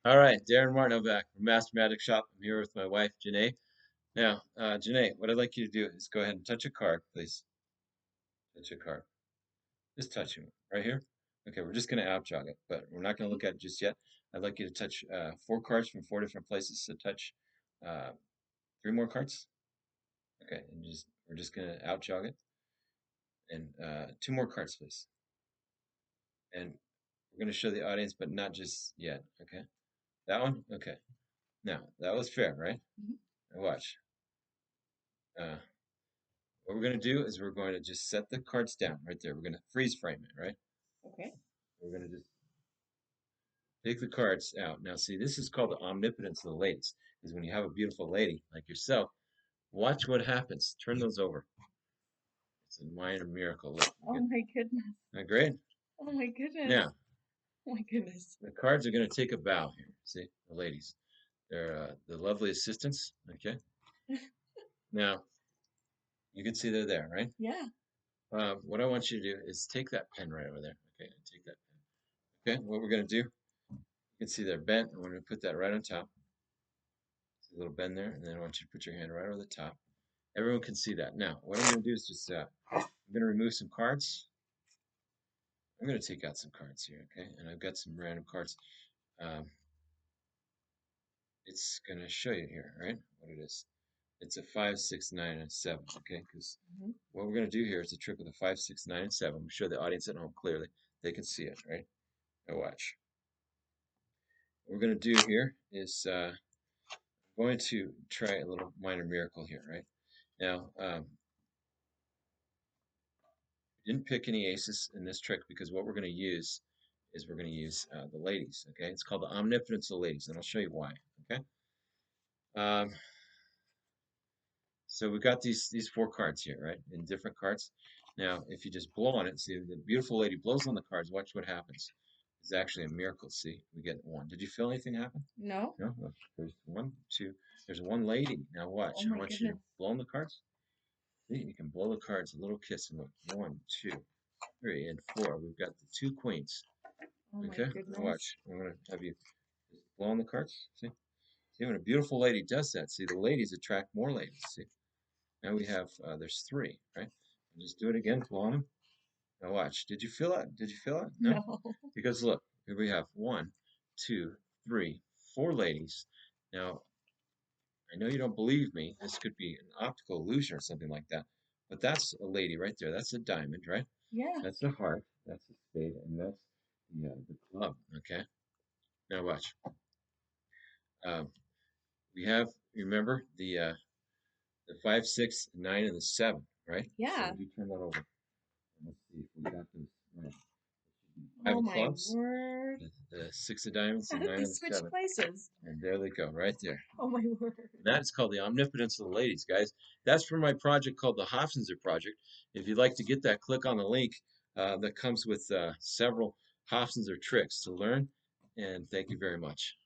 All right, Darin Martineau back from Master Magic Shop. I'm here with my wife, Janae. Now, Janae, what I'd like you to do is go ahead and touch a card, please. Touch a card. Just touch it right here. Okay, we're just going to out jog it, but we're not going to look at it just yet. I'd like you to touch 4 cards from 4 different places. So touch uh, 3 more cards. Okay, and we're just going to out jog it. And 2 more cards, please. And we're going to show the audience, but not just yet. Okay, that one. Okay. Now that was fair, right? Now watch. Uh, What we're going to do is we're going to just set the cards down right there. We're going to freeze frame it, right? Okay. We're going to just take the cards out. Now, see, this is called the omnipotence of the ladies. Is when you have a beautiful lady like yourself, watch what happens. Turn those over. It's a minor miracle. Look, Oh my goodness. isn't that great? Oh my goodness. Now, Oh my goodness. the cards are going to take a bow here. See, the ladies. They're the lovely assistants. Okay. Now, you can see they're there, right? Yeah. What I want you to do is take that pen right over there. Okay, take that pen. Okay, what we're going to do, you can see they're bent. I want to put that right on top. A little bend there, and then I want you to put your hand right over the top. Everyone can see that. Now, what I'm going to do is just, I'm going to remove some cards. I'm going to take out some cards here, okay? And I've got some random cards. Um, it's going to show you here, right, what it is. It's a 5, 6, 9, and a 7, okay? Because what we're going to do here is a trick with a 5, 6, 9, and 7. I'm show the audience at home clearly. They can see it, right? Now watch. What we're going to do here is I'm going to try a little minor miracle here, right? Now, didn't pick any aces in this trick because what we're going to use is we're going to use the ladies. Okay, it's called the omnipotence of the ladies, and I'll show you why. Okay, um, so we've got these 4 cards here, right, in different cards. Now, if you just blow on it, see the beautiful lady blows on the cards. Watch what happens. It's actually a miracle. See, we get 1. Did you feel anything happen? No. No. Look, there's 1, 2. There's 1 lady. Now watch. Oh I my want you to goodness. blow on the cards. See, you can blow the cards. A little kiss and look. 1, 2, 3, and 4. We've got the 2 queens. Oh my Okay, goodness. now watch. I'm going to have you just blow on the cards. See? See, when a beautiful lady does that, see, the ladies attract more ladies. See? Now we have, there's 3, right? And just do it again, blow on them. Now watch. Did you feel it? Did you feel it? No? No. Because look, here we have 1, 2, 3, 4 ladies. Now, I know you don't believe me. This could be an optical illusion or something like that. But that's a lady right there. That's a diamond, right? Yeah. That's a heart. That's a spade. And that's the club. Okay? Now watch. Um, we have, remember, the 5, 6, 9, and the 7, right? Yeah. So you turn that over. Let's see if we got those right. Oh 5 of my clubs, word. the 6 of diamonds, How the did 9 they of the switch 7. places? And there they go, right there. Oh my word. That is called the omnipotence of the ladies, guys. That's for my project called the Hofzinser project. If you'd like to get that, click on the link that comes with several Hofzinser tricks to learn. And thank you very much.